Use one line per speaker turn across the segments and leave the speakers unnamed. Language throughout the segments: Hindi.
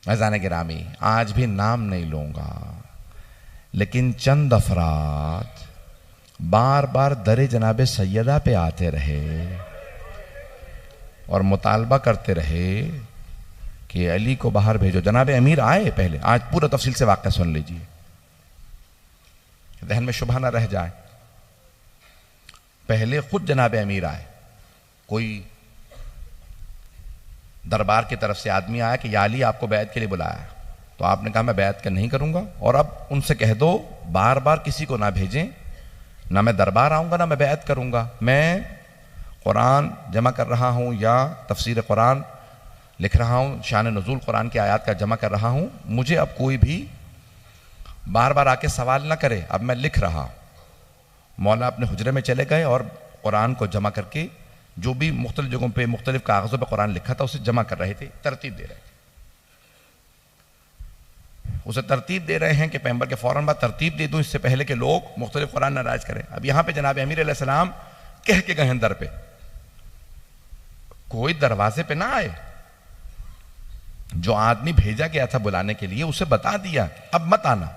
अज़ान गिरामी, आज भी नाम नहीं लूँगा, लेकिन चंद अफराद बार बार दरे जनाबे सैयदा पे आते रहे और मुतालबा करते रहे कि अली को बाहर भेजो। जनाबे अमीर आए पहले, आज पूरा तफसील से वाक़या सुन लीजिए, ज़हन में शुबह ना रह जाए। पहले खुद जनाबे अमीर आए, कोई दरबार की तरफ से आदमी आया कि या अली आपको बैत के लिए बुलाया, तो आपने कहा मैं बैत का नहीं करूंगा, और अब उनसे कह दो बार बार किसी को ना भेजें, ना मैं दरबार आऊंगा ना मैं बैत करूंगा, मैं कुरान जमा कर रहा हूं या तफसीर कुरान लिख रहा हूं, शान नुज़ूल कुरान की आयत का जमा कर रहा हूं, मुझे अब कोई भी बार बार आके सवाल ना करे, अब मैं लिख रहा हूं। मौला अपने हुजरे में चले गए और कुरान को जमा करके जो भी मुख्तलिफ जगहों पे मुख्तलिफ कागज़ों पे कुरान लिखा था उसे जमा कर रहे थे, तरतीब दे रहे थे। उसे तरतीब दे रहे हैं कि पैगंबर के फौरन बाद तरतीब दे दूं, इससे पहले कि लोग मुख्तलिफ कुरान नाराज करें। अब यहां पे जनाब अमीर अलैहिस्सलाम कह के गए दर पे, कोई दरवाजे पे ना आए, जो आदमी भेजा गया था बुलाने के लिए उसे बता दिया अब मत आना।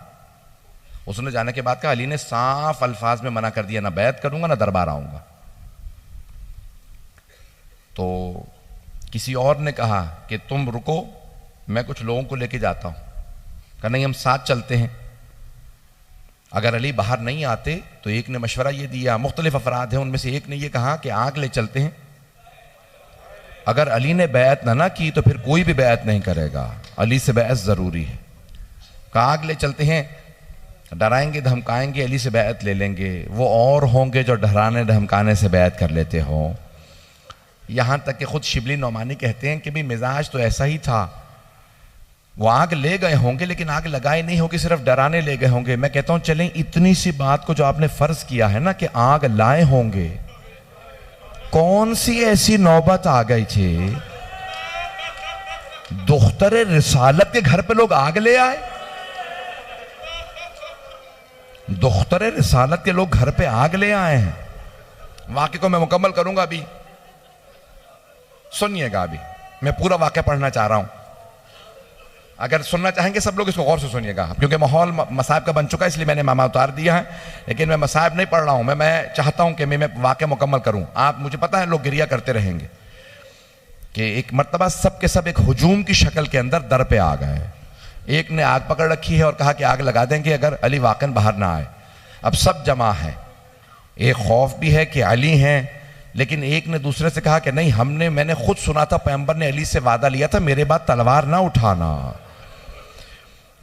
उसने जाने के बाद कहा, अली ने साफ अल्फाज में मना कर दिया, ना बैत करूंगा ना दरबार आऊंगा। तो किसी और ने कहा कि तुम रुको, मैं कुछ लोगों को लेके जाता हूं। कहा नहीं, हम साथ चलते हैं, अगर अली बाहर नहीं आते तो एक ने मशवरा ये दिया, मुख्तलिफ अफराद हैं, उनमें से एक ने ये कहा कि आग ले चलते हैं, अगर अली ने बैत ना की तो फिर कोई भी बैत नहीं करेगा, अली से बैत जरूरी है। कहा आग ले चलते हैं, डराएंगे धमकाएंगे, अली से बैत ले लेंगे, वो और होंगे जो डराने धमकाने से बैत कर लेते हो। यहां तक कि खुद शिबली नौमानी कहते हैं कि भी मिजाज तो ऐसा ही था, वो आग ले गए होंगे लेकिन आग लगाए नहीं होगी, सिर्फ डराने ले गए होंगे। मैं कहता हूं चलें इतनी सी बात को जो आपने फर्ज किया है ना कि आग लाए होंगे, कौन सी ऐसी नौबत आ गई थी दुख्तरे रिसालत के घर पे लोग आग ले आए? दुख्तरे रिसालत के लोग घर पे आग ले आए हैं। वाक़े को मैं मुकम्मल करूंगा, अभी सुनिएगा, अभी मैं पूरा वाक़या पढ़ना चाह रहा हूं। अगर सुनना चाहेंगे सब लोग इसको गौर से सुनिएगा, क्योंकि माहौल मसाइब का बन चुका है, इसलिए मैंने मामा उतार दिया है। लेकिन मैं मसाइब नहीं पढ़ रहा हूं, मैं चाहता हूं कि मैं वाक़या मुकम्मल करूं। आप, मुझे पता है लोग गिरिया करते रहेंगे कि एक मर्तबा सब के सब एक हुजूम की शक्ल के अंदर दर पे आ गए। एक ने आग पकड़ रखी है और कहा कि आग लगा देंगे अगर अली वाकन बाहर ना आए। अब सब जमा है, एक खौफ भी है कि अली हैं, लेकिन एक ने दूसरे से कहा कि नहीं, मैंने खुद सुना था पैगंबर ने अली से वादा लिया था मेरे बाद तलवार ना उठाना।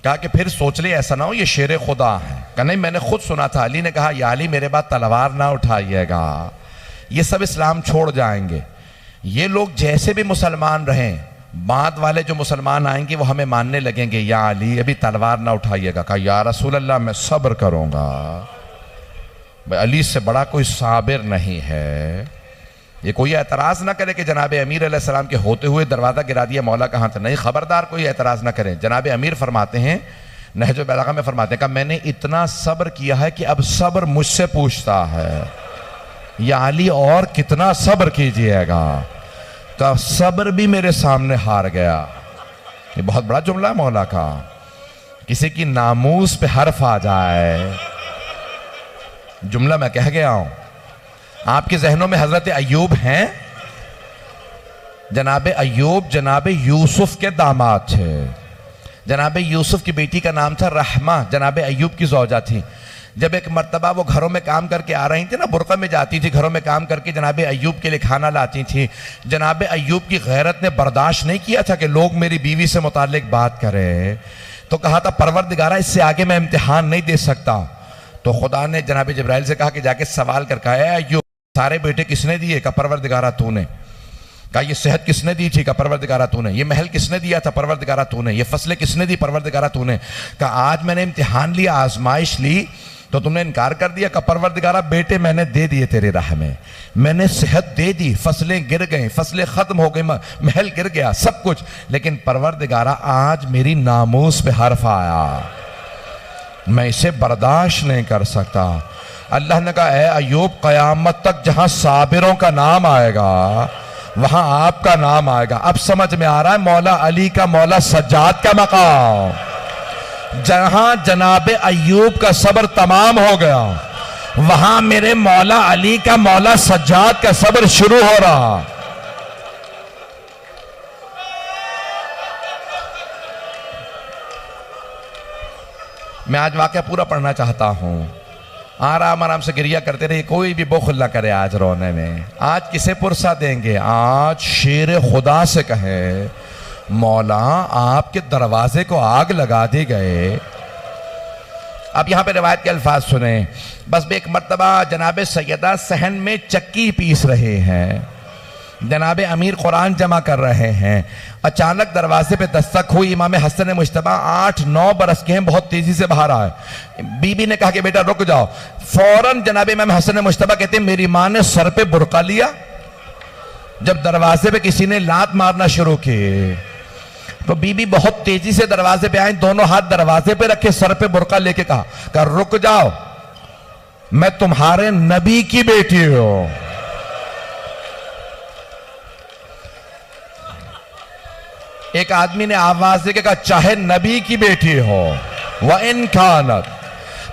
कहा कि फिर सोच ले ऐसा ना हो ये शेर खुदा है। कहा नहीं, मैंने खुद सुना था, अली ने कहा या अली मेरे बाद तलवार ना उठाइएगा। ये सब इस्लाम छोड़ जाएंगे। ये लोग जैसे भी मुसलमान रहें, बाद वाले जो मुसलमान आएंगे वो हमें मानने लगेंगे, या अली अभी तलवार ना उठाइएगा। कहा या रसूल अल्लाह मैं सब्र करूंगा, अली से बड़ा कोई साबिर नहीं है। ये कोई एतराज़ ना करे कि जनाब अमीर अलैहिस्सलाम के होते हुए दरवाज़ा गिरा दिया, मौला कहाँ था। नहीं, खबरदार कोई एतराज़ ना करें। जनाब अमीर फरमाते हैं, नहज बलागा में फरमाते हैं, कहा मैंने इतना सब्र किया है कि अब सब्र मुझसे पूछता है, या अली और कितना सब्र कीजिएगा। का सब्र भी मेरे सामने हार गया। ये बहुत बड़ा जुमला है मौला का। किसी की नामूस पे हर्फ आ जाए, जुमला मैं कह गया हूं। आपके जहनों में हजरत अय्यूब हैं। जनाब अय्यूब जनाब यूसुफ के दामाद थे। जनाब यूसुफ की बेटी का नाम था रहमा, जनाब अय्यूब की ज़ौजा थी। जब एक मर्तबा वो घरों में काम करके आ रही थी ना, बुरक़ा में जाती थी, घरों में काम करके जनाब अय्यूब के लिए खाना लाती थी। जनाब अय्यूब की गैरत ने बर्दाश्त नहीं किया था कि लोग मेरी बीवी से मुताल्लिक बात करें, तो कहा था परवरदिगारा इससे आगे मैं इम्तिहान नहीं दे सकता। तो खुदा ने जनाब जिब्राइल से कहा कि जाके सवाल कर कहा है अय्यूब सारे बेटे किसने दिए? का परवरदिगारा तूने। कहा ये सेहत किसने दी थी? का परवरदिगारा तूने। ये महल किसने दिया था? परवरदिगारा तूने। ये फसलें किसने दी? परवरदिगारा तूने। कहा आज मैंने इम्तिहान लिया, आजमाइश ली, तो तुमने इनकार कर दिया। का परवरदिगारा बेटे मैंने दे दिए तेरे राह में, मैंने सेहत दे दी, फसलें गिर गई, फसलें खत्म हो गई, महल गिर गया, सब कुछ, लेकिन परवरदिगारा आज मेरी नामूस पे हर्फ आया, मैं इसे बर्दाश्त नहीं कर सकता। अल्लाह ने कहा ऐ अय्यूब, क़यामत तक जहां साबिरों का नाम आएगा वहां आपका नाम आएगा। अब समझ में आ रहा है मौला अली का, मौला सज्जाद का मकाम। जहां जनाबे अय्यूब का सब्र तमाम हो गया, वहां मेरे मौला अली का, मौला सज्जाद का सब्र शुरू हो रहा। मैं आज वाकया पूरा पढ़ना चाहता हूं। आराम आराम से गिरिया करते रहिए, कोई भी बुखल ना करे आज रोने में। आज किसे पुरसा देंगे? आज शेर खुदा से कहे मौला आपके दरवाजे को आग लगा दी गए। अब यहां पे रिवायत के अल्फाज सुने। बस एक मर्तबा जनाबे सैयदा सहन में चक्की पीस रहे हैं, जनाबे अमीर कुरान जमा कर रहे हैं। अचानक दरवाजे पे दस्तक हुई। इमाम हसन मुश्तबा 8-9 बरस के हैं, बहुत तेजी से बाहर आए। बीबी ने कहा कि बेटा रुक जाओ। फौरन जनाबे इमाम हसन मुश्तबा कहते हैं मेरी मां ने सर पे बुरका लिया। जब दरवाजे पे किसी ने लात मारना शुरू किए तो बीबी बहुत तेजी से दरवाजे पे आई, दोनों हाथ दरवाजे पे रखे, सर पे बुरका लेके कहा रुक जाओ, मैं तुम्हारे नबी की बेटी हूं। एक आदमी ने आवाज देके कहा चाहे नबी की बेटी हो, व इन कानत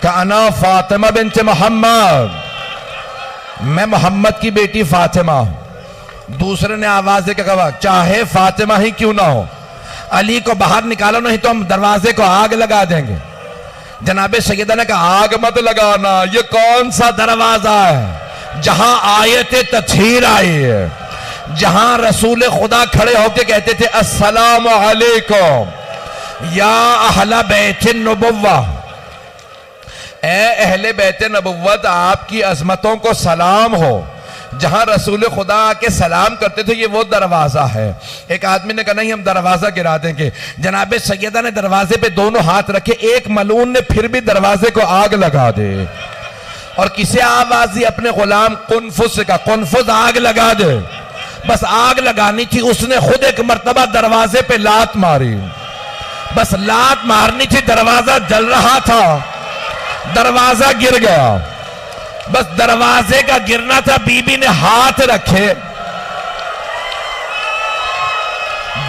का अना फातिमा बिन्त मोहम्मद, मैं मोहम्मद की बेटी फातिमा हूं। दूसरे ने आवाज देके कहा चाहे फातिमा ही क्यों ना हो, अली को बाहर निकालो नहीं तो हम दरवाजे को आग लगा देंगे। जनाबे सैयदा ने कहा आग मत लगाना, ये कौन सा दरवाजा है जहां आयत तत्हीर आई है, जहां रसूल खुदा खड़े होकर कहते थे अस्सलाम अलैकुम या अहला बैत नबुव्वा, ए अहले बैत नबुव्वत आपकी अजमतों को सलाम हो। जहां रसूल खुदा आके सलाम करते थे ये वो दरवाजा है। एक आदमी ने कहा नहीं हम दरवाजा गिरा देंगे। जनाबे सैयदा ने दरवाजे पे दोनों हाथ रखे, एक मलून ने फिर भी दरवाजे को आग लगा दे। और किसे आवाज दी? अपने गुलाम कुनफुस का, कुनफुस आग लगा दे। बस आग लगानी थी, उसने खुद एक मर्तबा दरवाजे पे लात मारी। बस लात मारनी थी, दरवाजा जल रहा था, दरवाजा गिर गया। बस दरवाजे का गिरना था, बीबी ने हाथ रखे,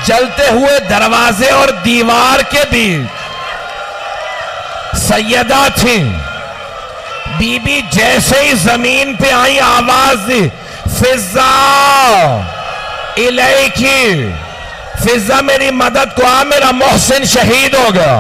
जलते हुए दरवाजे और दीवार के बीच सैयदा थी। बीबी जैसे ही जमीन पे आई आवाज दी फिजा इलैकी, फिजा मेरी मदद को आ, मेरा मोहसिन शहीद हो गया।